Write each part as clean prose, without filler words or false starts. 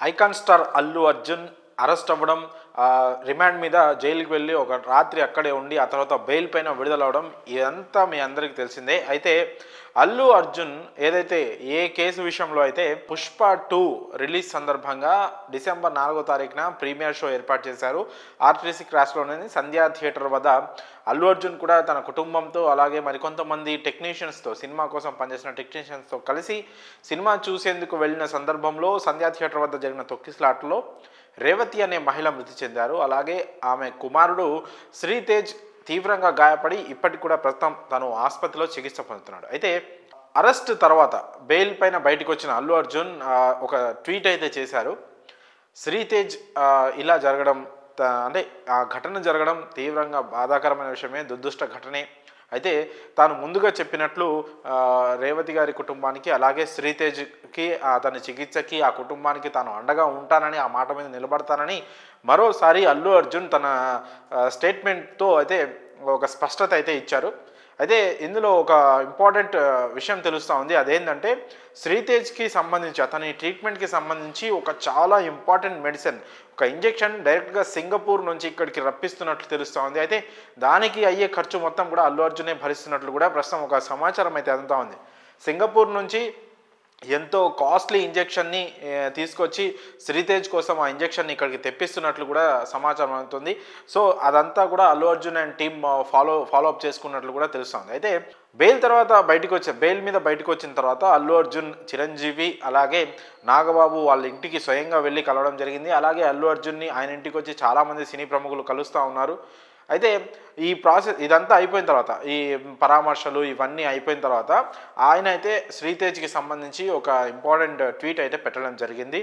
Icon star Allu Arjun arrest అవ్వడం, remand మీద జైలుకి వెళ్ళి ఒక రాత్రి అక్కడే ఉండి ఆ తర్వాత బెయిల్ పైన విడుదలవడం ఇదంతా మీ అందరికీ తెలిసిందే. అయితే అల్లు అర్జున్ ఏదైతే ఏ కేసు విషయంలో అయితే పుష్ప 2 రిలీజ్ సందర్భంగా డిసెంబర్ 4వ తారీఖున ప్రీమియర్ షో ఏర్పాటు చేశారు. ఆర్టీసీ క్రాస్లోని సంధ్యా థియేటర్ వద్ద అల్లు అర్జున్ కూడా తన కుటుంబంతో అలాగే మరికొంతమంది టెక్నీషియన్స్తో, సినిమా కోసం పనిచేసిన టెక్నీషియన్స్తో కలిసి సినిమా చూసేందుకు వెళ్ళిన సందర్భంలో సంధ్యా థియేటర్ వద్ద జరిగిన తొక్కిసలాటలో రేవతి అనే మహిళ మృతి చెందారు. అలాగే ఆమె కుమారుడు శ్రీతేజ్ తీవ్రంగా గాయపడి ఇప్పటికి కూడా ప్రస్తుతం తను ఆసుపత్రిలో చికిత్స పొందుతున్నాడు. అయితే అరెస్ట్ తర్వాత బెయిల్ పైన బయటకు వచ్చిన అల్లు అర్జున్ ఒక ట్వీట్ అయితే చేశారు. శ్రీతేజ్ ఇలా జరగడం అంటే ఆ ఘటన జరగడం తీవ్రంగా బాధాకరమైన విషయమే, దురదృష్ట ఘటనే. అయితే తాను ముందుగా చెప్పినట్లు రేవతి గారి కుటుంబానికి అలాగే శ్రీతేజ్కి అతని చికిత్సకి ఆ కుటుంబానికి తాను అండగా ఉంటానని, ఆ మాట మీద నిలబడతానని మరోసారి అల్లు అర్జున్ తన స్టేట్మెంట్తో అయితే ఒక స్పష్టత అయితే ఇచ్చారు. అయితే ఇందులో ఒక ఇంపార్టెంట్ విషయం తెలుస్తూ ఉంది. అదేంటంటే శ్రీతేజ్కి సంబంధించి అతని ట్రీట్మెంట్కి సంబంధించి ఒక చాలా ఇంపార్టెంట్ మెడిసిన్, ఒక ఇంజెక్షన్ డైరెక్ట్గా సింగపూర్ నుంచి ఇక్కడికి రప్పిస్తున్నట్లు తెలుస్తూ ఉంది. అయితే దానికి అయ్యే ఖర్చు మొత్తం కూడా అల్లు అర్జునే భరిస్తున్నట్లు కూడా ప్రస్తుతం ఒక సమాచారం అయితే అందుతూ ఉంది. సింగపూర్ నుంచి ఎంతో కాస్ట్లీ ఇంజెక్షన్ని తీసుకొచ్చి శ్రీతేజ్ కోసం ఆ ఇంజెక్షన్ని ఇక్కడికి తెప్పిస్తున్నట్లు కూడా సమాచారం అవుతుంది. సో అదంతా కూడా Allu Arjun and team follow up చేసుకున్నట్లు కూడా తెలుస్తుంది. అయితే బెయిల్ మీద బయటకు వచ్చిన తర్వాత అల్లు అర్జున్, చిరంజీవి అలాగే నాగబాబు వాళ్ళ ఇంటికి స్వయంగా వెళ్ళి కలవడం జరిగింది. అలాగే అల్లు అర్జున్ని ఆయన ఇంటికి వచ్చి చాలామంది సినీ ప్రముఖులు కలుస్తూ ఉన్నారు. అయితే ఈ ప్రాసెస్ ఇదంతా అయిపోయిన తర్వాత, ఈ పరామర్శలు ఇవన్నీ అయిపోయిన తర్వాత ఆయన అయితే శ్రీతేజ్కి సంబంధించి ఒక ఇంపార్టెంట్ ట్వీట్ అయితే పెట్టడం జరిగింది.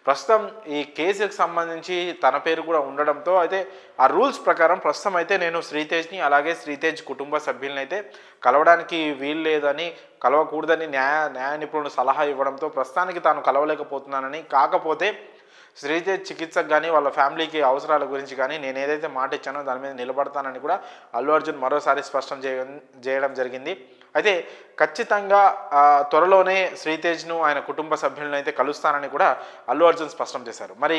ప్రస్తుతం ఈ కేసుకి సంబంధించి తన పేరు కూడా ఉండడంతో అయితే ఆ రూల్స్ ప్రకారం ప్రస్తుతం అయితే నేను శ్రీతేజ్ని అలాగే శ్రీతేజ్ కుటుంబ సభ్యులని అయితే కలవడానికి వీలు లేదని, కలవకూడదని న్యాయ నిపుణులు సలహా ఇవ్వడంతో ప్రస్తుతానికి తాను కలవలేకపోతున్నానని, కాకపోతే శ్రీతేజ్ చికిత్సకు కానీ వాళ్ళ ఫ్యామిలీకి అవసరాల గురించి కానీ నేను ఏదైతే మాట ఇచ్చానో దాని మీద నిలబడతానని కూడా అల్లు అర్జున్ మరోసారి స్పష్టం చేయడం జరిగింది. అయితే ఖచ్చితంగా త్వరలోనే శ్రీతేజ్ను ఆయన కుటుంబ సభ్యులను అయితే కలుస్తానని కూడా అల్లు అర్జున్ స్పష్టం చేశారు. మరి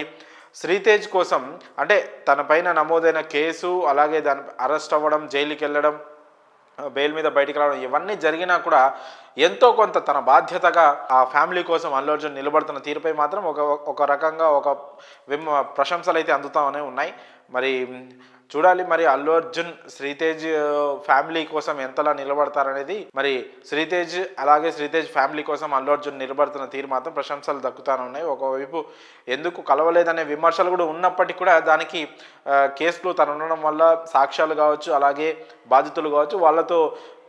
శ్రీతేజ్ కోసం అంటే తన పైన నమోదైన కేసు, అలాగే దాని అరెస్ట్ అవ్వడం, జైలుకి వెళ్ళడం, బెయిల్ మీద బయటికి రావడం ఇవన్నీ జరిగినా కూడా ఎంతో కొంత తన బాధ్యతగా ఆ ఫ్యామిలీ కోసం అల్లు అర్జున్ నిలబడుతున్న తీరుపై మాత్రం ఒక రకంగా ఒక ప్రశంసలు అయితే అందుతూనే ఉన్నాయి. మరి చూడాలి మరి అల్లు అర్జున్ శ్రీతేజ్ ఫ్యామిలీ కోసం ఎంతలా నిలబడతారనేది. మరి శ్రీతేజ్ అలాగే శ్రీతేజ్ ఫ్యామిలీ కోసం అల్లు అర్జున్ నిలబడుతున్న తీరు మాత్రం ప్రశంసలు దక్కుతానే ఉన్నాయి. ఒకవైపు ఎందుకు కలవలేదనే విమర్శలు కూడా ఉన్నప్పటికీ కూడా దానికి కేసులో తను ఉండడం వల్ల సాక్ష్యాలు కావచ్చు, అలాగే బాధితులు కావచ్చు, వాళ్ళతో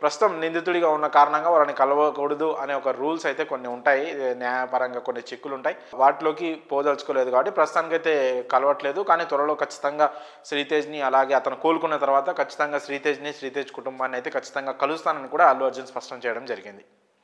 ప్రస్తుతం నిందితుడిగా ఉన్న కారణంగా వాళ్ళని కలవకూడదు అనే ఒక రూల్స్ అయితే కొన్ని ఉంటాయి, న్యాయపరంగా కొన్ని చిక్కులు ఉంటాయి. వాటిలోకి పోదలుచుకోలేదు కాబట్టి ప్రస్తుతానికైతే కలవట్లేదు. కానీ త్వరలో ఖచ్చితంగా శ్రీతేజ్ని అలాగే అతను కోలుకున్న తర్వాత ఖచ్చితంగా శ్రీతేజ్ కుటుంబాన్ని అయితే ఖచ్చితంగా కలుస్తానని కూడా అల్లు అర్జున్ స్పష్టం చేయడం జరిగింది.